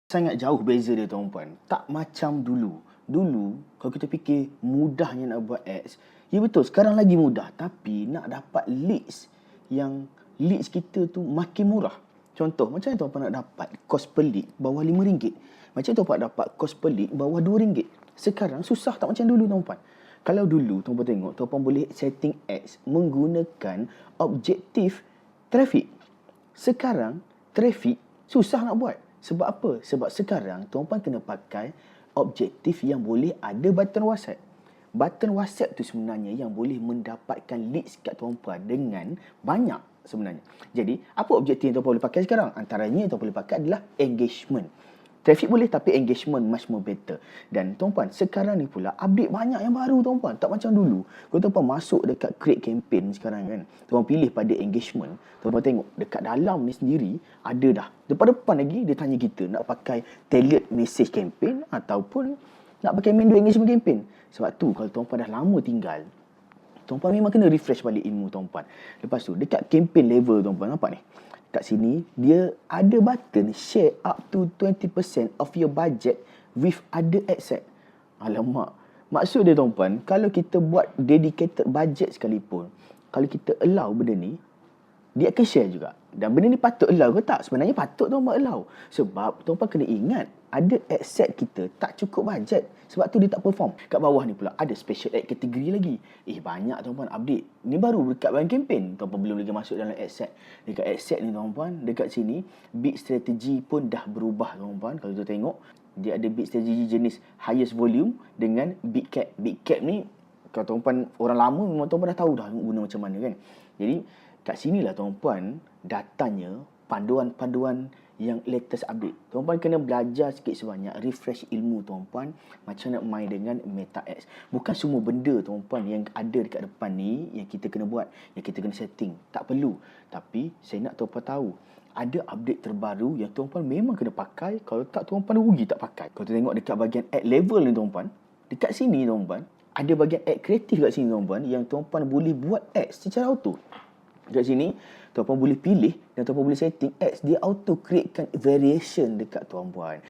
Sangat jauh beza dia tuan-puan. Tak macam dulu. Dulu, kalau kita fikir mudahnya nak buat ads, ya betul, sekarang lagi mudah. Tapi nak dapat leads yang leads kita tu makin murah. Contoh, macam mana tuan-puan nak dapat kos per lead bawah RM5? Macam mana tuan-puan dapat kos per lead bawah RM2? Sekarang susah tak macam dulu tuan-puan. Kalau dulu tuan-puan tengok, tuan-puan boleh setting ads menggunakan objektif traffic. Sekarang, traffic susah nak buat. Sebab apa? Sebab sekarang tuan-puan kena pakai objektif yang boleh ada button WhatsApp. Button WhatsApp tu sebenarnya yang boleh mendapatkan leads kat tuan-puan dengan banyak sebenarnya. Jadi, apa objektif yang tuan-puan boleh pakai sekarang? Antaranya yang tuan-puan boleh pakai adalah engagement. Traffic boleh tapi engagement much more better. Dan tuan-puan, sekarang ni pula update banyak yang baru tuan-puan. Tak macam dulu. Kalau tuan-puan masuk dekat create campaign sekarang kan, tuan-puan pilih pada engagement, tuan-puan tengok dekat dalam ni sendiri ada dah. Depan-depan lagi dia tanya kita nak pakai tailored message campaign ataupun nak pakai main engagement campaign. Sebab tu kalau tuan-puan dah lama tinggal, tuan-puan memang kena refresh balik ilmu tuan-puan. Lepas tu dekat campaign level tuan-puan nampak ni. Kat sini dia ada button share up to 20% of your budget with other asset. Alamak. Maksud dia tuan-puan, kalau kita buat dedicated budget sekalipun, kalau kita allow benda ni, dia akan share juga. Dan benda ni patut allow ke tak? Sebenarnya patut tuan-puan allow. Sebab tuan-puan kena ingat, ada asset kita tak cukup bajet. Sebab tu dia tak perform. Kat bawah ni pula ada special ad kategori lagi. Banyak tuan-puan update. Ni baru dekat bahan campaign. Tuan-puan belum lagi masuk dalam asset. Dekat asset ni tuan-puan, dekat sini, bid strategy pun dah berubah tuan-puan. Kalau kita tengok, dia ada bid strategy jenis highest volume dengan bid cap. Bid cap ni, kalau tuan-puan orang lama memang tuan-puan dah tahu dah guna macam mana kan. Jadi, kat sinilah tuan-puan datanya panduan-panduan yang latest update. Tuan-puan kena belajar sikit sebanyak, refresh ilmu tuan-puan macam nak main dengan Meta Ads. Bukan semua benda tuan-puan yang ada dekat depan ni yang kita kena buat, yang kita kena setting. Tak perlu. Tapi saya nak tuan-puan tahu, ada update terbaru yang tuan-puan memang kena pakai. Kalau tak, tuan-puan rugi tak pakai. Kalau tengok dekat bahagian ad level ni tuan-puan, dekat sini tuan-puan, ada bahagian ad kreatif kat sini tuan-puan yang tuan-puan boleh buat ads secara auto. Dekat sini, tuan-puan boleh pilih dan tuan-puan boleh setting ads. Dia auto createkan variation dekat tuan-puan.